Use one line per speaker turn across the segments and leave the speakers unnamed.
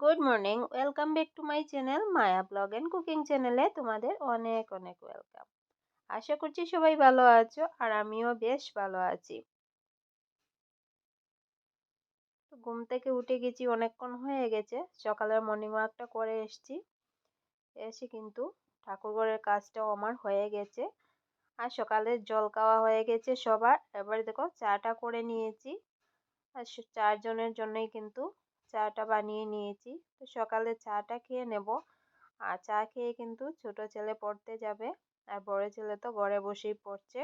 Good morning, welcome back to my channel Maya blog and cooking চ্যানেলে তোমাদের অনেক অনেক ওয়েলকাম। আশা করছি সবাই ভালো আছো আর আমিও বেশ ভালো আছি। তো ঘুম থেকে উঠে গেছি, অনেকক্ষণ হয়ে গেছে। সকালের মর্নিং ওয়াকটা করে এসেছি, এসে কিন্তু ঠাকুরঘরের কাজটাও আমার হয়ে গেছে আর সকালের জল খাওয়া হয়ে গেছে সবার। এবার দেখো চাটা করে নিয়েছি আর চারজনের জন্যই কিন্তু চাটা বানিয়ে নিয়েছি। তো সকালে চাটা খেয়ে নেব। আর চা খেয়ে কিন্তু ছোট ছেলে পড়তে যাবে আর বড় ছেলে তো ঘরে বসেই পড়ছে।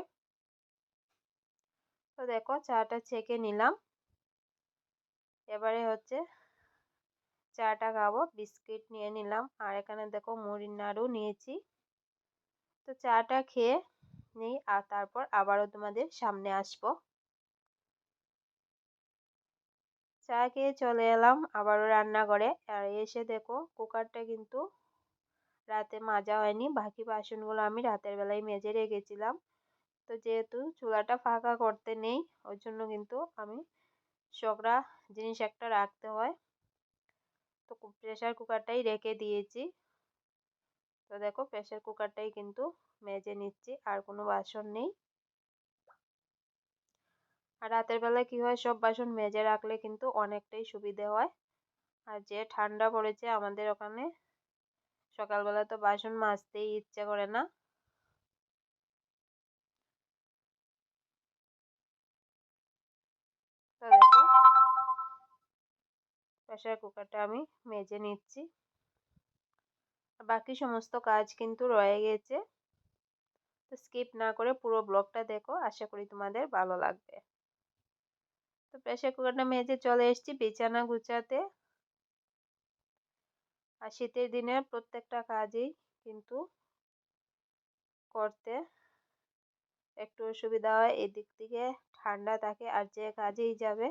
তো দেখো চাটা ছেঁকে নিলাম। এবারে হচ্ছে চাটা খাবো, বিস্কিট নিয়ে নিলাম আর এখানে দেখো মুড়ির নাড়ু নিয়েছি। তো চাটা খেয়ে নিই আর তারপর আবারও তোমাদের সামনে আসবো। চা খেয়ে চলে এলাম আবারও রান্নাঘরে। আর এসে দেখো কুকারটা কিন্তু রাতে মাজা হয়নি, বাকি বাসনগুলো আমি রাতের বেলায় মেজে রেখেছিলাম। তো যেহেতু চুলাটা ফাঁকা করতে নেই, ওই জন্য কিন্তু আমি শকরা জিনিস একটা রাখতে হয়, তো প্রেসার কুকারটাই রেখে দিয়েছি। তো দেখো প্রেসার কুকারটাই কিন্তু মেজে নিচ্ছি, আর কোনো বাসন নেই। আর রাতের বেলা কি হয়, সব বাসন মেজে রাখলে কিন্তু অনেকটাই সুবিধে হয়। আর যে ঠান্ডা পড়েছে আমাদের ওখানে, সকালবেলা তো বাসন মাজতেই ইচ্ছে করে না। তো দেখো প্রেসার কুকারটা আমি মেজে নিচ্ছি। বাকি সমস্ত কাজ কিন্তু রয়ে গেছে। তো স্কিপ না করে পুরো ব্লগটা দেখো, আশা করি তোমাদের ভালো লাগবে। তো প্রেসার কুকারটা মেজে চলে এসেছি বিছানা গুছাতে। আর শীতের দিনে প্রত্যেকটা কাজই কিন্তু করতে একটু অসুবিধা হয়, এদিক থেকে ঠান্ডা থাকে আর যে কাজেই যাবে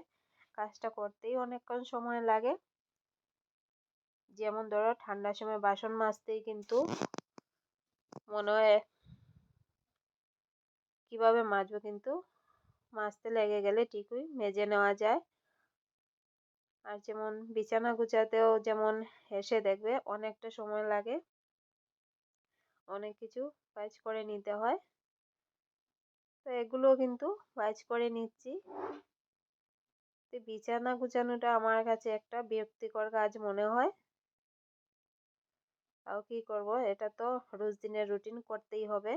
কাজটা করতেই অনেকক্ষণ সময় লাগে। যেমন ধরো ঠান্ডার সময় বাসন মাজতেই কিন্তু মনে হয় কিভাবে মাজবো, কিন্তু মাজতে লেগে গেলে ঠিকই মেজে নেওয়া যায়। আর যেমন বিছানা গুছাতেও যেমন এসে দেখবে অনেকটা সময় লাগে, অনেক কিছু কাজ করে নিতে হয়। তো এগুলো কিন্তু কাজ করে নিচ্ছি। তো বিছানা গুছানোটা আমার কাছে একটা বিরক্তিকর কাজ মনে হয়, তাও কি করব, এটা তো রোজ দিনের রুটিন করতেই হবে।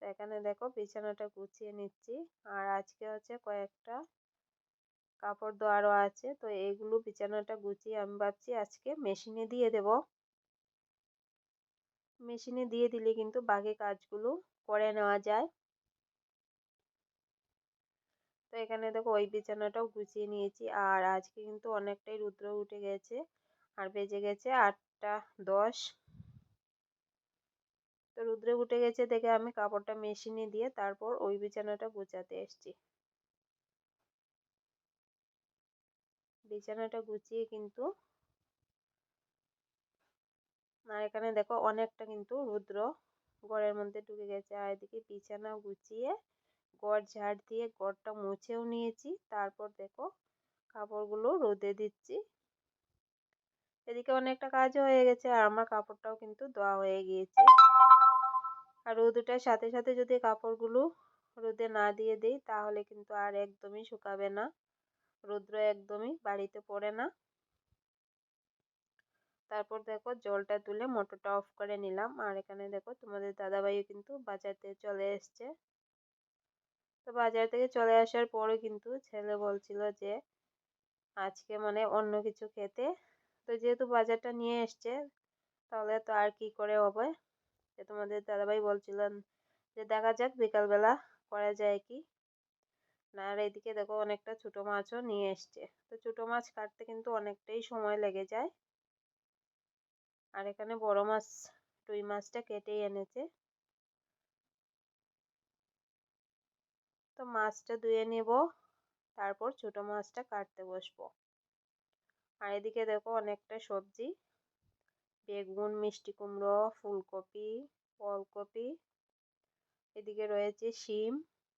তো এখানে দেখো বিছানাটা গুছিয়ে নিচ্ছি। আর আজকে হচ্ছে কয়েকটা কাপড় ধোয়ারও আছে, তো এইগুলো বিছানাটা গুছিয়ে আমি ভাবছি আজকে মেশিনে দিয়ে দেব। মেশিনে দিয়ে দিলে কিন্তু বাকি কাজগুলো করে নেওয়া যায়। তো এখানে দেখো ওই বিছানাটাও গুছিয়ে নিয়েছি। আর আজকে কিন্তু অনেকটাই রৌদ্র উঠে গেছে আর বেজে গেছে 8টা 10। তো রৌদ্র উঠে গেছে দেখে আমি কাপড়টা মেশিনে দিয়ে তারপর ওই বিছানাটা গুছাতে এসেছি। বিছানাটা গুছিয়ে কিন্তু, আর এখানে দেখো অনেকটা কিন্তু রৌদ্র ঘরের মধ্যে ঢুকে গেছে। আর এদিকে বিছানা গুছিয়ে ঘর ঝাড় দিয়ে ঘরটা মুছেও নিয়েছি। তারপর দেখো কাপড়গুলো রোদে দিচ্ছি। এদিকে অনেকটা কাজও হয়ে গেছে আর আমার কাপড়টাও কিন্তু ধোয়া হয়ে গিয়েছে। আর রোদ ওঠার সাথে সাথে যদি কাপড়গুলো রোদে না দিয়ে দিই তাহলে কিন্তু আর একদমই শুকাবে না, রৌদ্র একদমই বাড়িতে পড়ে না। তারপর দেখো জলটা তুলে মোটরটা অফ করে নিলাম। আর এখানে দেখো তোমাদের দাদাভাইও কিন্তু বাজার থেকে চলে এসছে। তো বাজার থেকে চলে আসার পরে কিন্তু ছেলে বলছিল যে আজকে মানে অন্য কিছু খেতে। তো যেহেতু বাজারটা নিয়ে এসছে তাহলে তো আর কি করে হবে, যে তোমাদের দাদাভাই বলছিলেন যে দেখা যাক বিকালবেলা করা যায় কি না। আর এদিকে দেখো অনেকটা ছোট মাছও নিয়ে এসছে। তো ছোট মাছ কাটতে কিন্তু অনেকটাই সময় লেগে যায়। আর এখানে বড় মাছ, রুই মাছটা কেটেই এনেছে। তো মাছটা ধুয়ে নেব, তারপর ছোট মাছটা কাটতে বসবো। আর এদিকে দেখো অনেকটা সবজি, বেগুন, মিষ্টি কুমড়ো, ফুলকপি, ওলকপি, এদিকে রয়েছে শিম,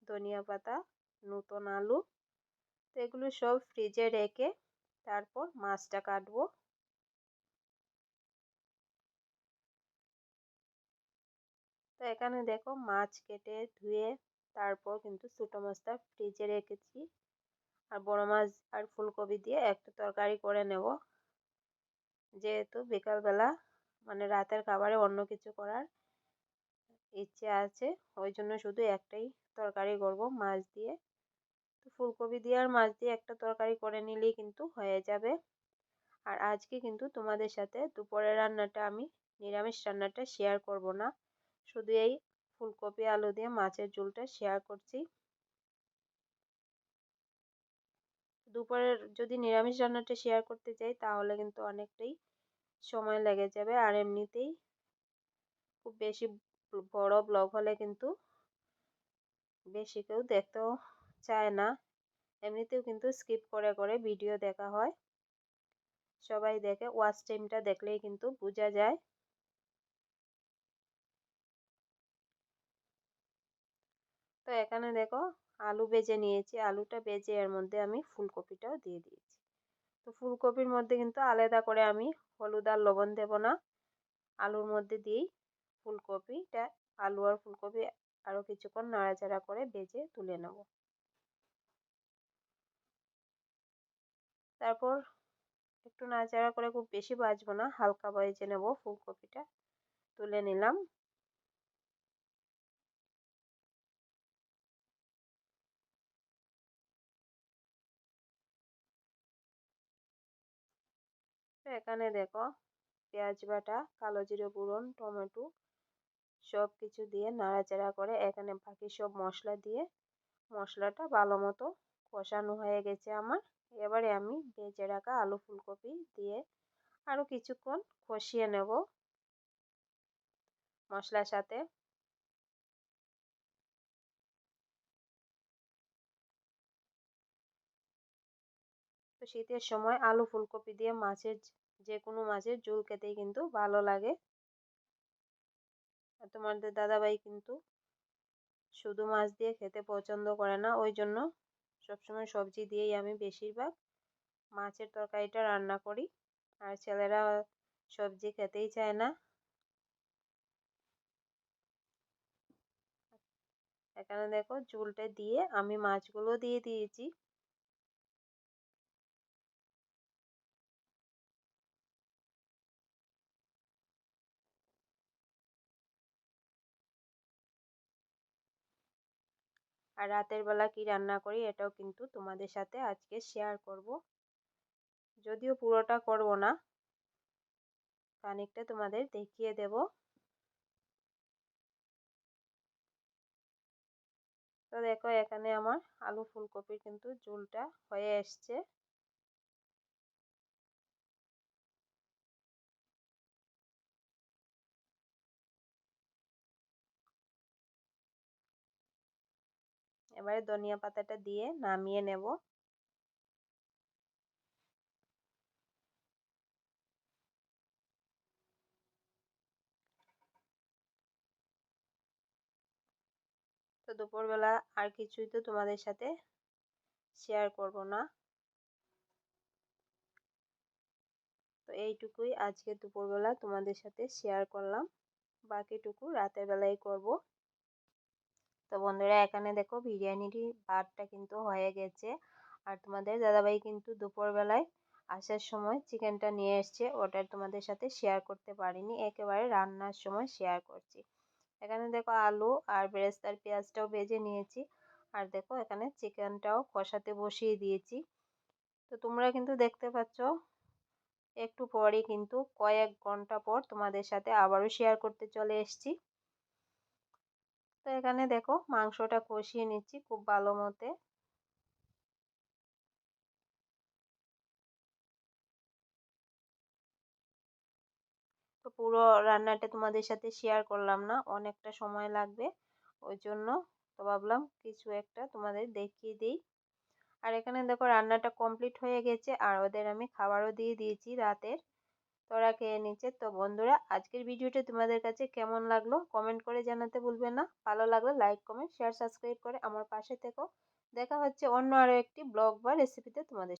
ধনিয়া পাতা, নতুন আলু। তো এগুলো সব ফ্রিজে রেখে তারপর মাছটা কাটবো। তো এখানে দেখো মাছ কেটে ধুয়ে তারপর কিন্তু ছোটো মাছটা ফ্রিজে রেখেছি। আর বড় মাছ আর ফুলকপি দিয়ে একটা তরকারি করে নেব, যেহেতু বিকালবেলা মানে রাতের খাবারে অন্য কিছু করার ইচ্ছে আছে, ওই জন্য শুধু একটাই তরকারি করব মাছ দিয়ে। তো ফুলকপি দিয়ে আর মাছ দিয়ে একটা তরকারি করে নিলেই কিন্তু হয়ে যাবে। আর আজকে কিন্তু তোমাদের সাথে দুপুরের রান্নাটা আমি নিরামিষ রান্নাটা শেয়ার করব না, শুধু এই ফুলকপি আলু দিয়ে মাছের ঝোলটা শেয়ার করছি। দুপুরের যদি নিরামিষ রান্নাটা শেয়ার করতে যাই তাহলে কিন্তু অনেকটাই সময় লেগে যাবে, আর এমনিতেই খুব বেশি বড় ব্লগ হলে কিন্তু বেশি কেউ দেখতেও চায় না, এমনিতেও কিন্তু স্কিপ করে করে ভিডিও দেখা হয়, সবাই দেখে, ওয়াচ টাইমটা দেখলেই কিন্তু বোঝা যায়। তো এখানে দেখো আলু ভেজে নিয়েছি, আলুটা ভেজে এর মধ্যে আমি ফুলকপিটাও দিয়ে দিয়েছি। তো ফুলকপির মধ্যে কিন্তু আলাদা করে আমি হলুদ আর লবণ দেব না, আলুর মধ্যে দিয়েই ফুলকপিটা, আলু আর ফুলকপি আরও কিছুক্ষণ নাড়াচাড়া করে ভেজে তুলে নেব। তারপর একটু নাড়াচাড়া করে, খুব বেশি ভাজবো না, হালকা ভেজে নেব, ফুলকপিটা তুলে নিলাম। তো এখানে দেখো পেঁয়াজ বাটা, কালো জিরে ফোড়ন, টমেটো সব কিছু দিয়ে নাড়াচাড়া করে এখানে বাকি সব মশলা দিয়ে মশলাটা ভালো মতো কষানো হয়ে গেছে আমার। এবারে আমি ভেজে রাখা আলু ফুলকপি দিয়ে আরও কিছুক্ষণ কষিয়ে নেব মশলার সাথে। তো শীতের সময় আলু ফুলকপি দিয়ে মাছের, যে কোনো মাছের ঝোল খেতেই কিন্তু ভালো লাগে। আর তোমাদের দাদাভাই কিন্তু শুধু মাছ দিয়ে খেতে পছন্দ করে না, ওই জন্য সবসময় সবজি দিয়েই আমি বেশিরভাগ মাছের তরকারিটা রান্না করি। আর ছেলেরা সবজি খেতেই চায় না। এখানে দেখো ঝোলটা দিয়ে আমি মাছগুলো দিয়ে দিয়েছি। আর রাতের বেলা কি রান্না করি এটাও কিন্তু তোমাদের সাথে আজকে শেয়ার করব, যদিও পুরোটা করব না, খানিকটা তোমাদের দেখিয়ে দেব। তো দেখো এখানে আমার আলু ফুলকপির কিন্তু ঝোলটা হয়ে এসছে। এবারে ধনিয়া পাতাটা দিয়ে নামিয়ে নেব। তো দুপুরবেলা আর কিছুই তো তোমাদের সাথে শেয়ার করব না, তো এইটুকুই আজকে দুপুরবেলা তোমাদের সাথে শেয়ার করলাম, বাকিটুকু রাতের বেলায় করব। তো বন্ধুরা এখানে দেখো বিরিয়ানির ভাতটা কিন্তু হয়ে গেছে, আর তোমাদের দাদাভাই কিন্তু দুপুরবেলায় আসার সময় চিকেনটা নিয়ে এসছে, ওটা তোমাদের সাথে শেয়ার করতে পারিনি, একেবারে রান্নার সময় শেয়ার করছি। এখানে দেখো আলু আর বেরেস্তার পেঁয়াজটাও ভেজে নিয়েছি, আর দেখো এখানে চিকেনটাও কষাতে বসিয়ে দিয়েছি। তো তোমরা কিন্তু দেখতে পাচ্ছ একটু পরে কিন্তু কয়েক ঘন্টা পর তোমাদের সাথে আবারও শেয়ার করতে চলে এসেছি। তো এখানে দেখো মাংসটা কষিয়ে নিচ্ছি খুব ভালো মতে। তো পুরো রান্নাটা তোমাদের সাথে শেয়ার করলাম না, অনেকটা সময় লাগবে, ওই জন্য তো ভাবলাম কিছু একটা তোমাদের দেখিয়ে দিই। আর এখানে দেখো রান্নাটা কমপ্লিট হয়ে গেছে, আর ওদের আমি খাবারও দিয়ে দিয়েছি রাতের, তোরা খেয়ে নিচ্ছে। তো বন্ধুরা আজকের ভিডিওটা তোমাদের কাছে কেমন লাগলো কমেন্ট করে জানাতে ভুলবে না, ভালো লাগলে লাইক কমেন্ট শেয়ার সাবস্ক্রাইব করে আমার পাশে থেকো। দেখা হচ্ছে অন্য আরো একটি ব্লগ বা রেসিপিতে তোমাদের